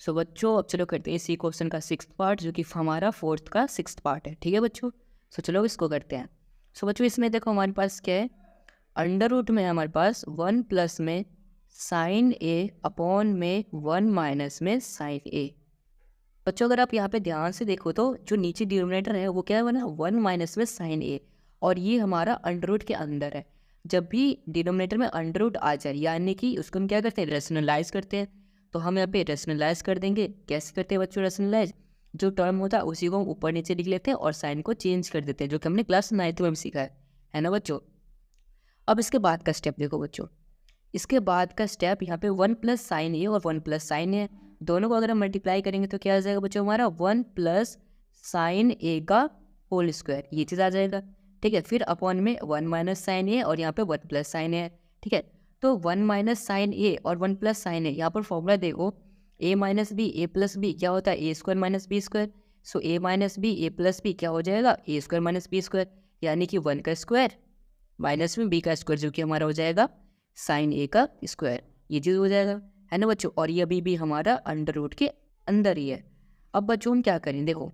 सो बच्चों अब चलो करते हैं इसी क्वेश्चन का 6th पार्ट, जो कि हमारा 4th का 6th पार्ट है। ठीक है बच्चों, सो चलो इसको करते हैं। सो बच्चों इसमें देखो हमारे पास क्या है, अंडर रूट में हमारे पास 1 प्लस में साइन ए अपॉन में 1 माइनस में साइन ए। बच्चों अगर आप यहाँ पे ध्यान से देखो तो जो नीचे डिनोमिनेटर है वो क्या है ना, 1 माइनस में साइन ए, और ये हमारा अंडर रूट के अंदर है। जब भी डिनोमिनेटर में अंडर रूट आ जाए यानी कि उसको हम क्या करते हैं, रेशनलाइज करते हैं। तो हम यहाँ पे रेशनलाइज कर देंगे। कैसे करते हैं बच्चों रेशनलाइज, जो टर्म होता है उसी को हम ऊपर नीचे लिख लेते हैं और साइन को चेंज कर देते हैं, जो कि हमने क्लास 9th में सीखा है ना बच्चों। अब इसके बाद का स्टेप देखो बच्चों, इसके बाद का स्टेप यहाँ पे 1 प्लस साइन ए और 1 प्लस साइन ए, दोनों को अगर हम मल्टीप्लाई करेंगे तो क्या आ जाएगा बच्चों, हमारा 1 प्लस साइन ए का होल स्क्वायर, ये चीज़ आ जाएगा। ठीक है, फिर अपॉन में 1 माइनस साइन ए और यहाँ पे 1 प्लस साइन ए। ठीक है, तो 1 माइनस साइन ए और 1 प्लस साइन ए, यहाँ पर फॉर्मूला देखो, ए माइनस बी ए प्लस बी क्या होता है, ए स्क्वायर माइनस बी स्क्वायर। सो ए माइनस बी ए प्लस बी क्या हो जाएगा, ए स्क्वायर माइनस बी स्क्वायर, यानी कि 1 का स्क्वायर माइनस में बी का स्क्वायर, जो कि हमारा हो जाएगा साइन ए का स्क्वायर, ये चीज़ हो जाएगा, है ना बच्चों। और ये अभी भी हमारा अंडर रूट के अंदर ही है। अब बच्चों हम क्या करें, देखो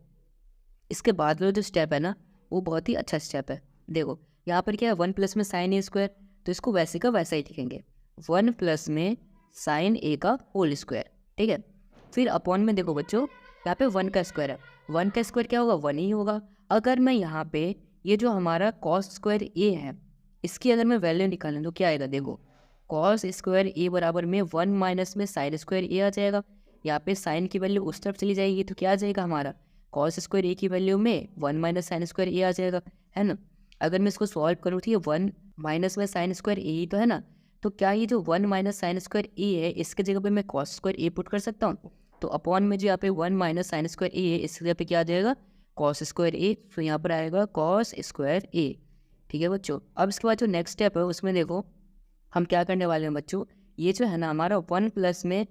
इसके बाद वाला जो स्टेप है ना वो बहुत ही अच्छा स्टेप है। देखो यहाँ पर क्या है, 1 प्लस में साइन ए स्क्वायर, तो इसको वैसे का वैसा ही लिखेंगे, 1 प्लस में साइन ए का होल स्क्वायर। ठीक है, फिर अपॉन में देखो बच्चों यहाँ पे 1 का स्क्वायर है, 1 का स्क्वायर क्या होगा, 1 ही होगा। अगर मैं यहाँ पे ये जो हमारा कॉस स्क्वायर ए है इसकी अगर मैं वैल्यू निकालूँ तो क्या आएगा, देखो कॉस स्क्वायर ए बराबर में 1 माइनस में साइन स्क्वायर ए आ जाएगा। यहाँ पे साइन की वैल्यू उस तरफ चली जाएगी तो क्या आ जाएगा, हमारा कॉस स्क्वायर ए की वैल्यू में 1 माइनस साइन स्क्वायर ए आ जाएगा, है ना। अगर मैं इसको सॉल्व करूँ तो ये 1 माइनस में साइन स्क्वायर ए ही तो है ना, तो क्या ये जो 1 माइनस साइन स्क्वायर ए है इसके जगह पे मैं कॉस स्क्वायर ए पुट कर सकता हूँ। तो अपॉन में जो यहाँ पे 1 माइनस साइन स्क्वायर ए है इसके जगह पे क्या आ जाएगा, कॉस स्क्वायर ए, तो यहाँ पर आएगा कॉस स्क्वायर ए। ठीक है बच्चों, अब इसके बाद जो नेक्स्ट स्टेप है उसमें देखो हम क्या करने वाले हैं बच्चों, ये जो है ना हमारा 1 प्लस में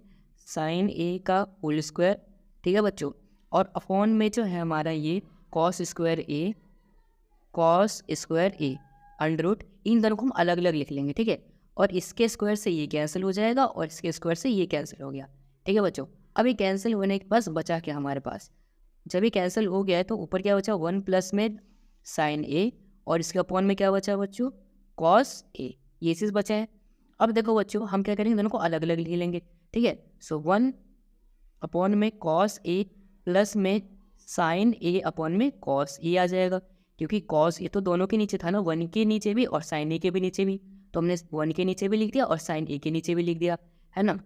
साइन ए का होल स्क्वायर, ठीक है बच्चों, और अपॉन में जो है हमारा ये cos square A, cos square A under root, इन दोनों को हम अलग अलग लिख लेंगे। ठीक है, और इसके स्क्वायर से ये कैंसिल हो जाएगा और इसके स्क्वायर से ये कैंसिल हो गया। ठीक है बच्चों, अब ये कैंसिल होने के पास बचा क्या हमारे पास, जब ये कैंसिल हो गया है तो ऊपर क्या बचा, 1 प्लस में साइन ए और इसके अपॉन में क्या बचा बच्चों, कॉस ए, ये चीज़ बचा है। अब देखो बच्चों हम क्या करेंगे, दोनों को अलग अलग लिख लेंगे। ठीक है, सो 1 अपॉन में कॉस ए प्लस में साइन ए अपॉन में कॉस ए आ जाएगा, क्योंकि कॉस ए तो दोनों के नीचे था ना, 1 के नीचे भी और साइन ए के भी नीचे भी, तो हमने 1 के नीचे भी लिख दिया और साइन ए के नीचे भी लिख दिया, है ना।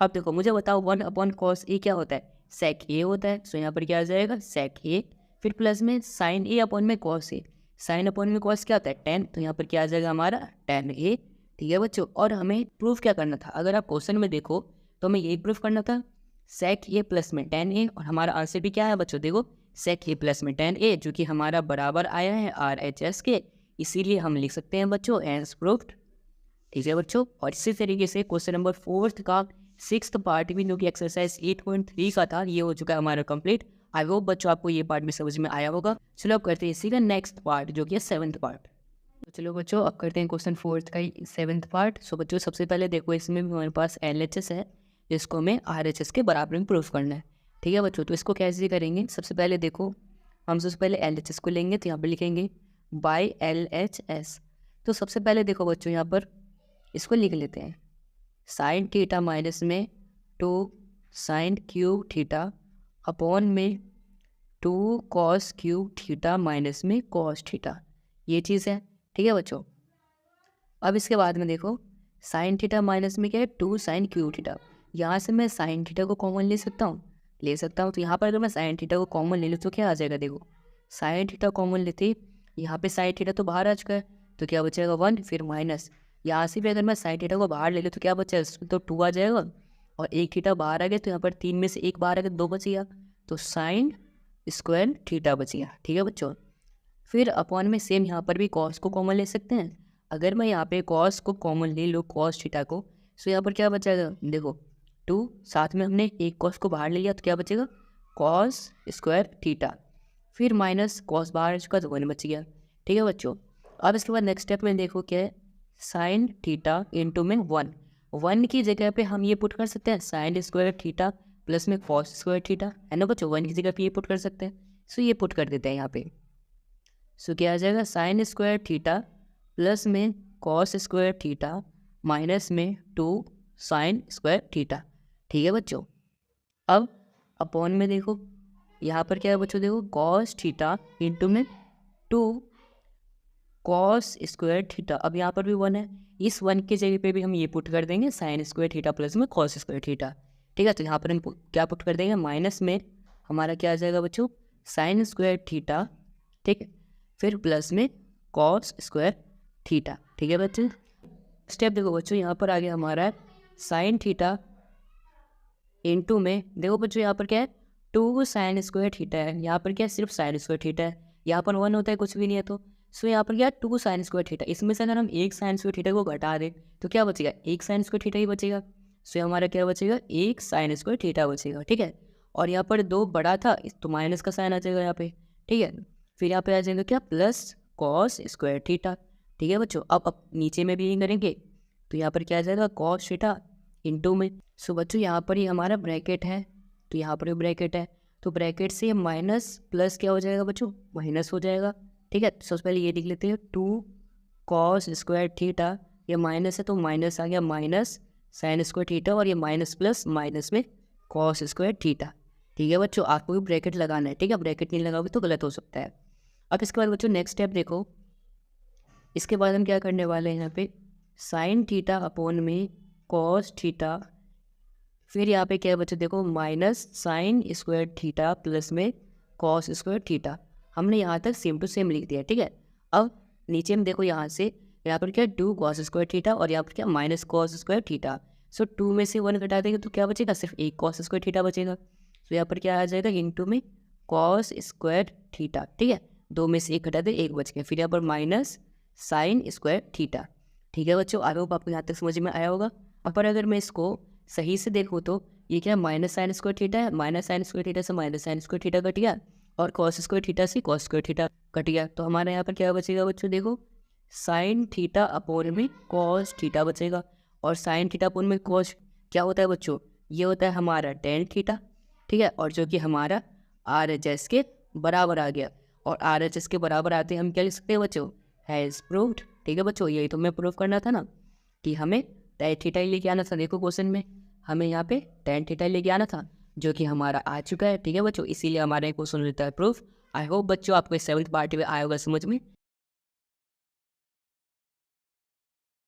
अब देखो मुझे बताओ 1 अपॉन कॉस ए क्या होता है, सेक ए होता है, सो यहाँ पर क्या आ जाएगा सेक ए, फिर प्लस में साइन ए अपॉन में कॉस ए, साइन अपॉन में कॉस क्या होता है 10, तो यहाँ पर क्या आ जाएगा हमारा tan ए। ठीक है बच्चों, और हमें प्रूफ क्या करना था, अगर आप क्वेश्चन में देखो तो हमें यही प्रूफ करना था, सेक ए प्लस में tan ए, और हमारा आंसर भी क्या है बच्चों, देखो सेक ए प्लस में tan ए, जो कि हमारा बराबर आया है RHS के, इसीलिए हम लिख सकते हैं बच्चों एज प्रूफ्ड। ठीक है बच्चों, और इसी तरीके से क्वेश्चन नंबर 4th का 6th पार्ट भी, जो कि एक्सरसाइज 8.3 का था, ये हो चुका है हमारा कंप्लीट। आई होप बच्चों आपको ये पार्ट भी समझ में आया होगा। चलो अब करते हैं इसी का नेक्स्ट पार्ट, जो कि है 7th पार्ट। तो चलो बच्चों अब करते हैं क्वेश्चन 4th का 7th पार्ट। सो बच्चों सबसे पहले देखो इसमें भी हमारे पास LHS है, जिसको हमें RHS के बराबर में प्रूफ करना है। ठीक है बच्चों, तो इसको कैसे करेंगे, सबसे पहले देखो हम सबसे पहले LHS को लेंगे, तो यहाँ पर लिखेंगे बाई LHS। तो सबसे पहले देखो बच्चों यहाँ पर इसको लिख लेते हैं, साइन थीटा माइनस में 2 साइन क्यूब थीटा अपॉन में 2 कॉस क्यूब थीटा माइनस में कॉस थीटा, ये चीज़ है। ठीक है बच्चों, अब इसके बाद में देखो साइन थीटा माइनस में क्या है 2 साइन क्यूब थीटा, यहाँ से मैं साइन थीटा को कॉमन ले सकता हूँ, तो यहाँ पर अगर मैं साइन थीटा को कॉमन ले लूँ तो क्या आ जाएगा, देखो साइन थीटा कॉमन लेते यहाँ पे साइन थीटा तो बाहर आ चुका है, तो क्या बचेगा 1, फिर माइनस यहाँ से भी अगर मैं साइन थीटा को बाहर ले लूँ तो क्या बचा, तो 2 आ जाएगा, और एक थीटा बाहर आ गया तो यहाँ पर 3 में से 1 बाहर आ गया, 2 बच गया, तो साइन स्क्वायर थीटा बच गया। ठीक है बच्चों, फिर अपॉन में सेम यहाँ पर भी कॉस को कॉमन ले सकते हैं, अगर मैं यहाँ पे कॉस को कॉमन ले लूँ कॉस थीटा को, तो यहाँ पर क्या बचेगा, देखो 2 साथ में हमने एक कॉस को बाहर ले लिया तो क्या बचेगा कॉस स्क्वायर थीटा, फिर माइनस कॉस बाहर आ चुका तो 1 बच गया। ठीक है बच्चों, अब इसके बाद नेक्स्ट स्टेप में देखो क्या है, साइन थीटा इंटू में 1 की जगह पे हम ये पुट कर सकते हैं साइन स्क्वायर थीटा प्लस में कॉस स्क्वायर थीटा, है ना बच्चों। 1 की जगह पे ये पुट कर सकते हैं, सो ये पुट कर देते हैं यहाँ पे। सो क्या आ जाएगा, साइन स्क्वायर थीटा प्लस में कॉस स्क्वायर थीटा माइनस में 2 साइन स्क्वायर थीटा। ठीक है बच्चों। अब अपॉन में देखो यहाँ पर क्या है बच्चों, देखो कॉस थीटा इंटू में 2 कॉस स्क्वायर थीटा। अब यहाँ पर भी 1 है, इस 1 की जगह पे भी हम ये पुट कर देंगे साइन स्क्वायर थीटा प्लस में कॉस स्क्वायर थीटा। ठीक है, तो यहाँ पर हम क्या पुट कर देंगे, माइनस में हमारा क्या आ जाएगा बच्चों, साइन स्क्वायर थीटा, ठीक है, फिर प्लस में कॉस स्क्वायर थीटा। ठीक है बच्चों। स्टेप देखो बच्चों, यहाँ पर आगे हमारा साइन थीटा इंटू में, देखो बच्चों यहाँ पर क्या है, 2 साइन स्क्वायर थीटा है, यहाँ पर क्या है, सिर्फ साइन स्क्वायर थीटा है, यहाँ पर 1 होता है, कुछ भी नहीं है। तो सो यहाँ पर क्या है, 2 साइन स्क्वायर थीटा, इसमें से अगर हम एक साइन स्क्वायर थीटा को घटा दें तो क्या बचेगा, एक साइन स्क्वायर थीटा ही बचेगा। सो हमारा क्या बचेगा, एक साइन स्क्वायर थीटा बचेगा। ठीक है, और यहाँ पर 2 बड़ा था तो माइनस का साइन आ जाएगा यहाँ पे। ठीक है, फिर यहाँ पे आ जाएगा क्या, प्लस कॉस स्क्वायर थीटा। ठीक है बच्चों। अब नीचे में भी यही करेंगे तो यहाँ पर क्या आ जाएगा, कॉस थीटा इंटू में। सो बच्चों यहाँ पर ही हमारा ब्रैकेट है, तो यहाँ पर भी ब्रैकेट है, तो ब्रैकेट से माइनस प्लस क्या हो जाएगा बच्चों, माइनस हो जाएगा। ठीक है, सबसे पहले ये लिख लेते हैं, 2 कॉस स्क्वायर थीटा, ये माइनस है तो माइनस आ गया, माइनस साइन स्क्वायर थीटा, और ये माइनस प्लस माइनस में कॉस स्क्वायर थीटा। ठीक है बच्चों, आपको भी ब्रैकेट लगाना है। ठीक है, ब्रैकेट नहीं लगाओगे तो गलत हो सकता है। अब इसके बाद बच्चों नेक्स्ट स्टेप देखो, इसके बाद हम क्या करने वाले हैं, यहाँ पे साइन थीटा अपॉन में कॉस थीटा, फिर यहाँ पे क्या है बच्चों, देखो minus sine square theta plus में कॉस स्क्वायर थीटा। हमने यहाँ तक सेम टू सेम लिख दिया। ठीक है, अब नीचे में देखो यहाँ से, यहाँ पर क्या है, 2 कॉस स्क्वायर थीटा, और यहाँ पर क्या, माइनस कॉस स्क्वायर थीटा। सो 2 में से 1 घटा देंगे तो क्या बचेगा, सिर्फ एक कॉस स्क्वायर थीटा बचेगा। तो यहाँ पर क्या आ जाएगा, इंटू में कॉस स्क्वायर थीटा। ठीक है, 2 में से 1 घटा दे, 1 बच गया, फिर यहाँ पर माइनस साइन स्क्वायर थीटा। ठीक है बच्चों, आई होप आपको यहाँ तक समझ में आया होगा। पर अगर मैं इसको सही से देखो तो ये क्या, माइनस साइन स्क्वायर थीटा है, माइनस साइन स्क्वायर थीटा से minus sine square theta cut गया, और कॉस स्क्वायर थीटा से कॉस स्क्वायर थीटा कट गया। तो हमारे यहाँ पर क्या बचेगा बच्चों, देखो साइन थीटा अपॉन में कॉस थीटा बचेगा, और साइन थीटा अपॉन में कॉस क्या होता है बच्चों, ये होता है हमारा टेन थीटा। ठीक है, और जो कि हमारा RHS के बराबर आ गया, और RHS के बराबर आते हैं हम क्या लिख सकते हैं बच्चों, हैज़ प्रूव्ड। ठीक है बच्चों, यही तो मैं प्रूव करना था ना, कि हमें टेन थीटा ही लेके आना था। देखो क्वेश्चन में हमें यहाँ पे टेन थीटा लेके आना था, जो कि हमारा आ चुका है। ठीक है बच्चों, इसीलिए हमारा क्वेश्चन रहता है प्रूफ। आई होप बच्चों आपको 7th पार्ट में आया होगा समझ में।